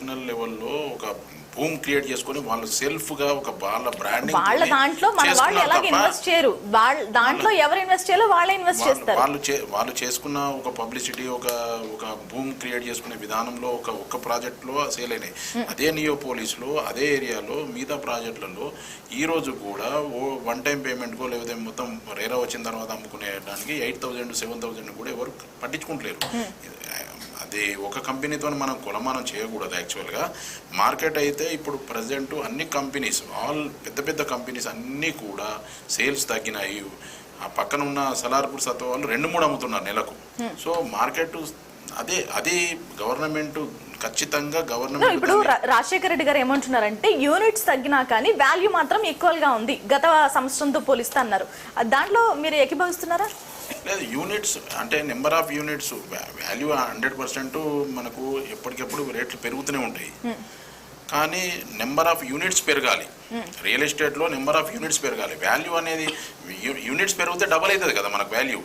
National లెవెల్లో ఒక భూమి క్రియేట్ చేసుకొని వాళ్ళు సెల్ఫ్ గా ఒక వాళ్ళ బ్రాండింగ్ వాళ్ళ దాంట్లో మన వాళ్ళు ఎలా ఇన్వెస్ట్ చేయరు, వాళ్ళ దాంట్లో ఎవరు ఇన్వెస్ట్ చేయాలో వాళ్ళే ఇన్వెస్ట్ చేస్తారు. వాళ్ళు చేసుకున్న ఒక పబ్లిసిటీ ఒక భూమి క్రియేట్ చేసుకునే విధానంలో ఒక ప్రాజెక్ట్ లో సేల్ అయినాయి. అదే నియోపోలిస్ లో అదే ఏరియాలో మిగతా ప్రాజెక్టులలో ఈ రోజు కూడా వన్ టైం పేమెంట్ కో లేకపోతే మొత్తం రేరా వచ్చిన తర్వాత అమ్ముకునేదానికి 8,000 7,000 కూడా ఎవరు పట్టించుకుంటలేరు. అది ఒక కంపెనీతో మనం కొలమానం చేయకూడదు. యాక్చువల్గా మార్కెట్ అయితే ఇప్పుడు ప్రజెంట్ అన్ని కంపెనీస్ పెద్ద పెద్ద కంపెనీస్ అన్నీ కూడా సేల్స్ తగ్గినాయి. ఆ పక్కన ఉన్న సలార్పూర్ సత్వ వాళ్ళు 2-3 అమ్ముతున్నారు నెలకు. సో మార్కెట్ అది గవర్నమెంట్ ఖచ్చితంగా గవర్నమెంట్. ఇప్పుడు రాజశేఖర రెడ్డి గారు ఏమంటున్నారంటే యూనిట్స్ తగ్గినా కానీ వాల్యూ మాత్రం ఈక్వల్ గా ఉంది గత సంవత్సరంతో పోలిస్తే అన్నారు. దాంట్లో మీరు ఏకీభవిస్తున్నారా? లేదు, యూనిట్స్ అంటే నెంబర్ ఆఫ్ యూనిట్స్ వాల్యూ 100% మనకు ఎప్పటికెప్పుడు రేట్లు పెరుగుతూనే ఉంటాయి. కానీ నెంబర్ ఆఫ్ యూనిట్స్ పెరగాలి. రియల్ ఎస్టేట్లో నెంబర్ ఆఫ్ యూనిట్స్ పెరగాలి. వాల్యూ అనేది యూనిట్స్ పెరిగితే డబల్ అవుతుంది కదా మనకు వాల్యూ.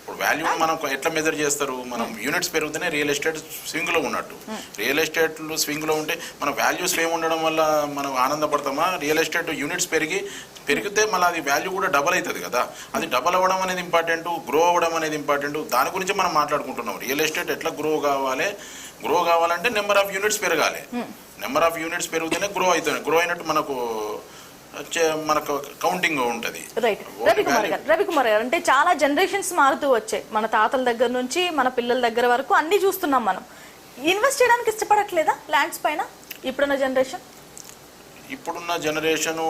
ఇప్పుడు వాల్యూని మనం ఎట్లా మెజర్ చేస్తారు? మనం యూనిట్స్ పెరుగుతూనే రియల్ ఎస్టేట్ స్వింగ్లో ఉన్నట్టు. రియల్ ఎస్టేట్లో స్వింగ్లో ఉంటే మన వాల్యూ సేమ్ ఉండడం వల్ల మనం ఆనందపడతామా? రియల్ ఎస్టేట్ యూనిట్స్ పెరిగితే మళ్ళీ అది వాల్యూ కూడా డబల్ అవుతుంది కదా. అది డబల్ అవ్వడం అనేది ఇంపార్టెంట్, గ్రో అవ్వడం అనేది ఇంపార్టెంట్. దాని గురించి మనం మాట్లాడుకుంటున్నాం. రియల్ ఎస్టేట్ ఎట్లా గ్రో కావాలంటే నెంబర్ ఆఫ్ యూనిట్స్ పెరగాలి. నెంబర్ ఆఫ్ యూనిట్స్ పెరిగితేనే గ్రో అవుతుంది. గ్రో అయినట్టు మనకు కౌంటింగ్ ఉంటుంది. రైట్. రవికుమార్ గారు అంటే చాలా జనరేషన్స్ మారుతూ వచ్చాయి. మన తాతల దగ్గర నుంచి మన పిల్లల దగ్గర వరకు అన్ని చూస్తున్నాం. మనం ఇన్వెస్ట్ చేయడానికి ఇష్టపడట్లేదా ల్యాండ్స్ పైన ఇప్పుడున్న జనరేషను?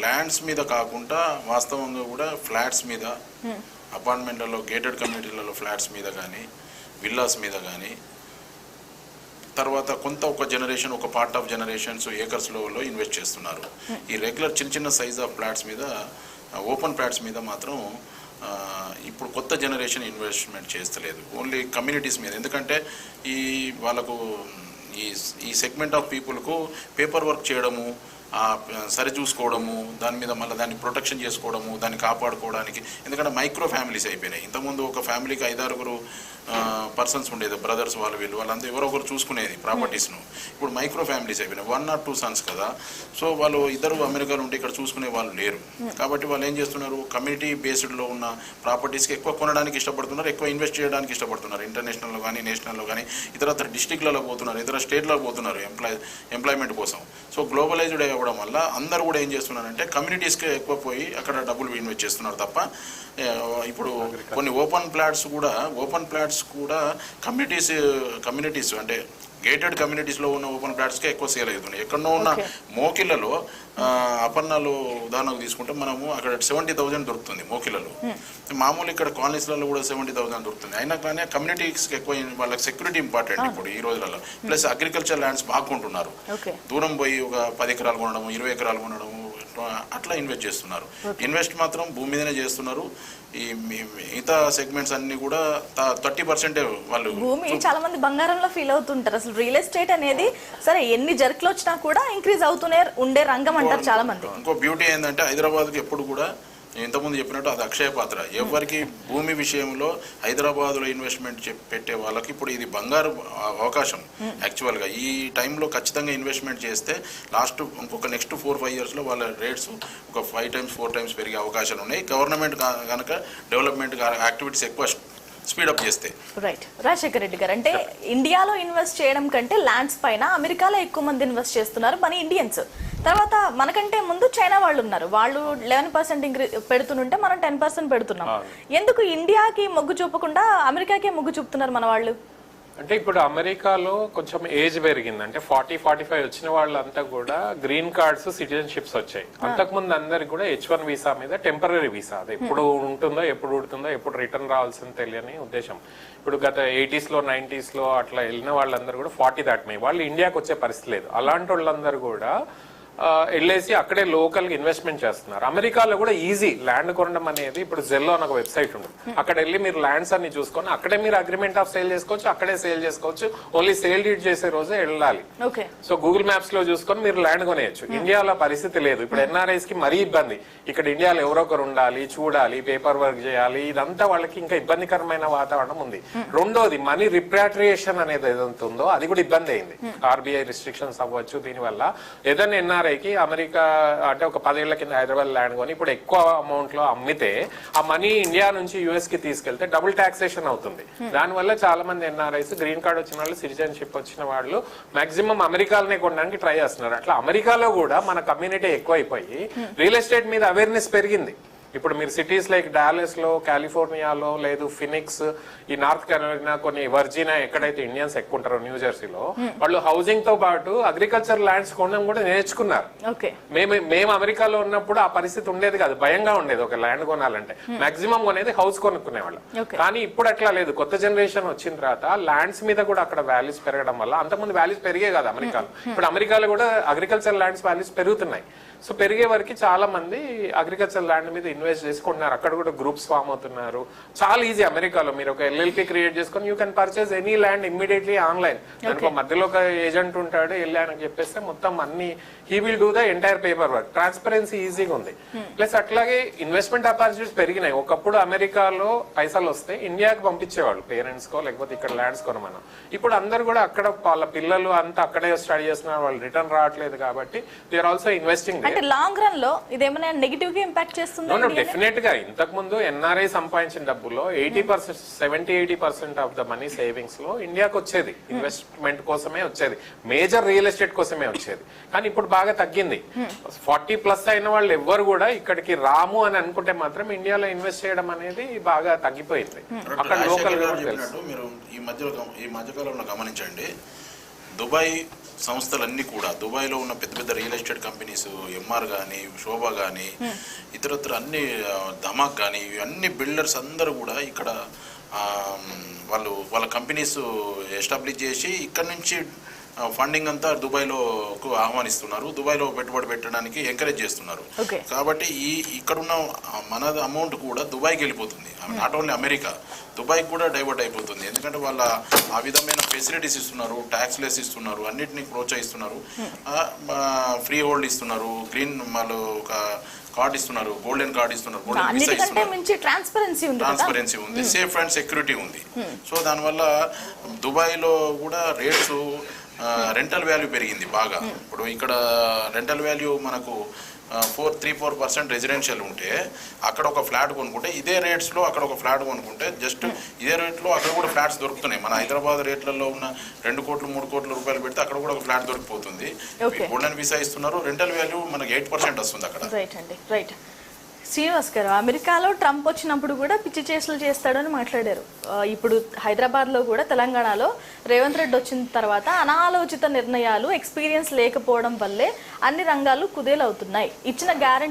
ల్యాండ్స్ మీద కాకుండా వాస్తవంగా కూడా ఫ్లాట్స్ మీద, అపార్ట్మెంట్లలో గేటెడ్ కమ్యూనిటీలలో ఫ్లాట్స్ మీద కానీ విల్లాస్ మీద కానీ, తర్వాత ఒక జనరేషన్ ఒక పార్ట్ ఆఫ్ జనరేషన్స్ ఏకర్స్లో ఇన్వెస్ట్ చేస్తున్నారు. ఈ రెగ్యులర్ చిన్న సైజ్ ఆఫ్ ఫ్లాట్స్ మీద, ఓపెన్ ఫ్లాట్స్ మీద మాత్రం ఇప్పుడు కొత్త జనరేషన్ ఇన్వెస్ట్మెంట్ చేస్తలేదు. ఓన్లీ కమ్యూనిటీస్ మీద. ఎందుకంటే వాళ్ళకు ఈ సెగ్మెంట్ ఆఫ్ పీపుల్కు పేపర్ వర్క్ చేయడము, సరి చూసుకోవడము, దాని మీద మళ్ళీ దాన్ని ప్రొటెక్షన్ చేసుకోవడము, దాన్ని కాపాడుకోవడానికి. ఎందుకంటే మైక్రో ఫ్యామిలీస్ అయిపోయినాయి. ఇంతకుముందు ఒక ఫ్యామిలీకి 5-6 పర్సన్స్ ఉండేది, బ్రదర్స్ వాళ్ళంతా ఎవరో ఒకరు చూసుకునేది ప్రాపర్టీస్ను. ఇప్పుడు మైక్రో ఫ్యామిలీస్ అయిపోయినాయి. 1 or 2 సన్స్ కదా. సో వాళ్ళు ఇద్దరు అమెరికాలో ఉంటే ఇక్కడ చూసుకునే వాళ్ళు లేరు. కాబట్టి వాళ్ళు ఏం చేస్తున్నారు? కమ్యూనిటీ బేస్డ్లో ఉన్న ప్రాపర్టీస్కి ఎక్కువ కొనడానికి ఇష్టపడుతున్నారు, ఎక్కువ ఇన్వెస్ట్ చేయడానికి ఇష్టపడుతున్నారు. ఇంటర్నేషనల్లో కానీ నేషనల్లో కానీ ఇతర డిస్టిక్లలో పోతున్నారు, ఇతర స్టేట్లకు పోతున్నారు ఎంప్లాయ్మెంట్ కోసం. సో గ్లోబలైజ్డ్ అవ్వడం వల్ల అందరూ కూడా ఏం చేస్తున్నారంటే కమ్యూనిటీస్కి ఎక్కువ పోయి అక్కడ డబ్బులు ఇన్వెస్ట్ చేస్తున్నారు తప్ప ఇప్పుడు కొన్ని ఓపెన్ ప్లాట్స్ కూడా కమ్యూనిటీస్ అంటే గేటెడ్ కమ్యూనిటీస్లో ఉన్న ఓపెన్ ప్లాట్స్కే ఎక్కువ సేల్ అవుతున్నాయి. ఎక్కడో ఉన్న మోకిళ్ళలో అపర్ణాలు ఉదాహరణకు తీసుకుంటే మనము అక్కడ 70,000 దొరుకుతుంది మోకిళ్ళలో. మామూలు ఇక్కడ కాలనీస్లలో కూడా 70,000 దొరుకుతుంది. అయినా కానీ కమ్యూనిటీస్కి ఎక్కువ వాళ్ళకి సెక్యూరిటీ ఇంపార్టెంట్ ఇప్పుడు ఈ రోజులలో. ప్లస్ అగ్రికల్చర్ ల్యాండ్స్ బాగుంటున్నారు. దూరం పోయి ఒక 10 ఎకరాలు కొనడము, 20 ఎకరాలు కొనడము అట్లా ఇన్వెస్ట్ చేస్తున్నారు. ఇన్వెస్ట్ మాత్రం భూమి మీదనే చేస్తున్నారు. ఈ మిగతా సెగ్మెంట్స్ అన్ని కూడా 30% వాళ్ళు. భూమి చాలా మంది బంగారంలో ఫీల్ అవుతుంటారు. అసలు రియల్ ఎస్టేట్ అనేది సరే ఎన్ని జర్కులు వచ్చినా కూడా ఇంక్రీజ్ అవుతూనే ఉండే రంగం అంటారు చాలా మంది. ఇంకో బ్యూటీ ఏంటంటే హైదరాబాద్కి ఎప్పుడు కూడా ఇంతకుముందు చెప్పినట్టు అది అక్షయ పాత్ర. ఎవరికి భూమి విషయంలో హైదరాబాద్లో ఇన్వెస్ట్మెంట్ పెట్టే వాళ్ళకి ఇప్పుడు ఇది బంగారు అవకాశం. యాక్చువల్గా ఈ టైంలో ఖచ్చితంగా ఇన్వెస్ట్మెంట్ చేస్తే ఇంకొక నెక్స్ట్ 4-5 ఇయర్స్లో వాళ్ళ రేట్స్ ఒక 5 times 4 times పెరిగే అవకాశాలు ఉన్నాయి. గవర్నమెంట్ కనుక డెవలప్మెంట్ యాక్టివిటీస్ ఎక్కువ స్పీడప్ చేస్తే. రైట్. రాజశేఖర రెడ్డి గారు అంటే ఇండియాలో ఇన్వెస్ట్ చేయడం కంటే ల్యాండ్స్ పైన అమెరికాలో ఎక్కువ మంది ఇన్వెస్ట్ చేస్తున్నారు మన ఇండియన్స్. తర్వాత మనకంటే ముందు చైనా వాళ్ళు ఉన్నారు. వాళ్ళు 11% పెడుతుంటే మనం 10% పెడుతున్నాం. ఎందుకు ఇండియాకి మొగ్గు చూపకుండా అమెరికాకే మొగ్గు చూపుతున్నారు మన వాళ్ళు? అంటే ఇప్పుడు అమెరికాలో కొంచెం ఏజ్ పెరిగింది. అంటే 40-45 వచ్చిన వాళ్ళంతా కూడా గ్రీన్ కార్డ్స్, సిటిజన్షిప్స్ వచ్చాయి. అంతకుముందు అందరికి కూడా H1 వీసా మీద టెంపరీ వీసా, అది ఎప్పుడు ఉంటుందో ఎప్పుడు ఉడుతుందో ఎప్పుడు రిటర్న్ రావాల్సింది తెలియని ఉద్దేశం. ఇప్పుడు గత 80s లో 90s లో అట్లా వెళ్ళిన వాళ్ళందరూ కూడా 40 దాటినాయి. వాళ్ళు ఇండియాకి వచ్చే పరిస్థితి లేదు. అలాంటి వాళ్ళందరూ కూడా వెళ్ళేసి అక్కడే లోకల్ గా ఇన్వెస్ట్మెంట్ చేస్తున్నారు. అమెరికాలో కూడా ఈజీ ల్యాండ్ కొనడం అనేది, ఇప్పుడు జెల్లో అని ఒక వెబ్సైట్ ఉంది, అక్కడ వెళ్ళి మీరు ల్యాండ్స్ అన్ని చూసుకొని అక్కడే మీరు అగ్రిమెంట్ ఆఫ్ సేల్ చేసుకోవచ్చు, అక్కడే సేల్ చేసుకోవచ్చు. ఓన్లీ సేల్ డీడ్ చేసే రోజే వెళ్ళాలి. సో గూగుల్ మ్యాప్స్ లో చూసుకొని మీరు ల్యాండ్ కొనేయచ్చు. ఇండియాలో పరిస్థితి లేదు. ఇప్పుడు ఎన్ఆర్ఐస్ కి మరీ ఇబ్బంది. ఇక్కడ ఇండియాలో ఎవరో ఒకరు ఉండాలి, చూడాలి, పేపర్ వర్క్ చేయాలి, ఇదంతా వాళ్ళకి ఇంకా ఇబ్బందికరమైన వాతావరణం ఉంది. రెండోది మనీ రిప్యాట్రియేషన్ అనేది ఏదైతే ఉందో అది కూడా ఇబ్బంది అయింది. ఆర్బీఐ రిస్ట్రిక్షన్స్ అవ్వచ్చు. దీనివల్ల ఏదైనా ఎన్ఆర్ఐకి అమెరికా అంటే ఒక 10 ఏళ్ల కింద హైదరాబాద్ ల్యాండ్ కొని ఇప్పుడు ఎక్కువ అమౌంట్ లో అమ్మితే ఆ మనీ ఇండియా నుంచి యుఎస్ కి తీసుకెళ్తే డబుల్ టాక్సేషన్ అవుతుంది. దానివల్ల చాలా మంది ఎన్ఆర్ఐస్ గ్రీన్ కార్డ్ వచ్చిన వాళ్ళు, సిటిజన్షిప్ వచ్చిన వాళ్ళు మాక్సిమం అమెరికాలోనే కొనడానికి ట్రై చేస్తున్నారు. అట్లా అమెరికాలో కూడా మన కమ్యూనిటీ ఎక్కువైపోయి రియల్ ఎస్టేట్ మీద అవేర్నెస్ పెరిగింది. ఇప్పుడు మీరు సిటీస్ లైక్ డాలస్ లో, కాలిఫోర్నియాలో, లేదు ఫినిక్స్, ఈ నార్త్ కెరోలినా, కొన్ని వర్జీనియా ఎక్కడైతే ఇండియన్స్ ఎక్కువ ఉంటారో న్యూజెర్సీలో, వాళ్ళు హౌసింగ్ తో పాటు అగ్రికల్చర్ ల్యాండ్స్ కొనడం కూడా నేర్చుకున్నారు. మేము అమెరికాలో ఉన్నప్పుడు ఆ పరిస్థితి ఉండేది కాదు, భయంగా ఉండేది ఒక ల్యాండ్ కొనాలంటే. మాక్సిమం కొనేది హౌస్ కొనుక్కునేవాళ్ళం. కానీ ఇప్పుడు అట్లా లేదు. కొత్త జనరేషన్ వచ్చిన తర్వాత ల్యాండ్స్ మీద కూడా అక్కడ వాల్యూస్ పెరగడం వల్ల, అంతకుముందు వాల్యూస్ పెరిగే కాదు అమెరికాలో, ఇప్పుడు అమెరికాలో కూడా అగ్రికల్చర్ ల్యాండ్స్ వాల్యూస్ పెరుగుతున్నాయి. సో పెరిగే వరకు చాలా మంది అగ్రికల్చర్ ల్యాండ్ మీద ఇన్వెస్ట్ చేసుకుంటున్నారు. అక్కడ కూడా గ్రూప్స్ ఫామ్ అవుతున్నారు. చాలా ఈజీ అమెరికాలో. మీరు ఒక ఎల్ఎల్పి క్రియేట్ చేసుకొని you can purchase any land immediately online. దానికి మధ్యలో ఒక ఏజెంట్ ఉంటాడు, వెళ్ళానని చెప్పేస్తే మొత్తం అన్ని he will do the entire paper work. Transparency ఈజీగా ఉంది. ప్లస్ అట్లాగే ఇన్వెస్ట్మెంట్ ఆపర్చునిటీస్ పెరిగినాయి. ఒకప్పుడు అమెరికాలో పైసలు వస్తే ఇండియాకి పంపించేవాళ్ళు పేరెంట్స్ కో, లేకపోతే ఇక్కడ ల్యాండ్స్ కొనమన్నా. ఇప్పుడు అందరు కూడా అక్కడ వాళ్ళ పిల్లలు అంతా అక్కడే స్టడీ చేస్తున్నారు, వాళ్ళు రిటర్న్ రావట్లేదు కాబట్టి దే ఆర్ ఆల్సో ఇన్వెస్టింగ్. అంటే లాంగ్ రన్ లో ఇదేమైనా నెగటివ్ గా ఇంపాక్ట్ చేస్తుందా? డెఫినెట్ గా. ఇంతకు ముందు ఎన్ఆర్ఐ సంపాదించిన డబ్బులో 80%, 70-80% ఆఫ్ ద మనీ సేవింగ్స్ లో ఇండియాకి వచ్చేది. ఇన్వెస్ట్మెంట్ కోసమే వచ్చేది, మేజర్ రియల్ ఎస్టేట్ కోసమే వచ్చేది. కానీ ఇప్పుడు బాగా తగ్గింది. 40+ అయిన వాళ్ళు ఎవ్వరు కూడా ఇక్కడికి రాము అని అనుకుంటే మాత్రం ఇండియాలో ఇన్వెస్ట్ చేయడం అనేది బాగా తగ్గిపోయింది. అక్కడ లోకల్ మీరు ఈ మధ్యకాలంలో గమనించండి, దుబాయ్ సంస్థలన్నీ కూడా, దుబాయ్లో ఉన్న పెద్ద పెద్ద రియల్ ఎస్టేట్ కంపెనీస్, ఎంఆర్ కానీ, శోభ కానీ, ఇతరత్ర అన్ని, ధమాక్ కానీ, అన్ని బిల్డర్స్ అందరూ కూడా ఇక్కడ వాళ్ళ కంపెనీస్ ఎస్టాబ్లిష్ చేసి ఇక్కడ నుంచి ఫండింగ్ అంతా దుబాయ్లో ఆహ్వానిస్తున్నారు. దుబాయ్లో పెట్టుబడి పెట్టడానికి ఎంకరేజ్ చేస్తున్నారు. కాబట్టి ఇక్కడున్న మన అమౌంట్ కూడా దుబాయ్కి వెళ్ళిపోతుంది. నాట్ ఓన్లీ అమెరికా, దుబాయ్కి కూడా డైవర్ట్ అయిపోతుంది. ఎందుకంటే వాళ్ళ ఆ విధమైన ఫెసిలిటీస్ ఇస్తున్నారు, ట్యాక్స్ లెస్ ఇస్తున్నారు, అన్నిటినీ ప్రోత్సహిస్తున్నారు, ఫ్రీ హోల్డ్ ఇస్తున్నారు, గ్రీన్ వాళ్ళు ఒక కార్డ్ ఇస్తున్నారు, గోల్డెన్ కార్డ్ ఇస్తున్నారు, గోల్డెన్ వీసా ఇస్తున్నారు, ట్రాన్స్పరెన్సీ ఉంది, సేఫ్ అండ్ సెక్యూరిటీ ఉంది. సో దానివల్ల దుబాయ్లో కూడా రేట్స్, రెంటల్ వాల్యూ పెరిగింది బాగా. ఇప్పుడు ఇక్కడ రెంటల్ వాల్యూ మనకు 3-4% రెసిడెన్షియల్ ఉంటే అక్కడ ఒక ఫ్లాట్ కొనుక్కుంటే ఇదే రేట్స్లో అక్కడ ఒక ఫ్లాట్ కొనుక్కుంటే జస్ట్ ఇదే రేట్లో అక్కడ కూడా ఫ్లాట్స్ దొరుకుతున్నాయి. మన హైదరాబాద్ రేట్లలో ఉన్న 2 కోట్లు 3 కోట్ల రూపాయలు పెడితే అక్కడ కూడా ఒక ఫ్లాట్ దొరికిపోతుంది. గోల్డెన్ వీసా ఇస్తున్నారు, రెంటల్ వాల్యూ మనకి 8% వస్తుంది అక్కడ. రైట్ అండి, రైట్. శ్రీనివాస్ గారు, అమెరికాలో ట్రంప్ వచ్చినప్పుడు కూడా పిచ్చి చేష్టలు చేస్తాడని మాట్లాడారు. ఇప్పుడు హైదరాబాద్లో కూడా, తెలంగాణలో రేవంత్ రెడ్డి వచ్చిన తర్వాత అనాలోచిత నిర్ణయాలు, ఎక్స్పీరియన్స్ లేకపోవడం వల్లే అన్ని రంగాలు కుదేలవుతున్నాయి. ఇచ్చిన గ్యారంటీ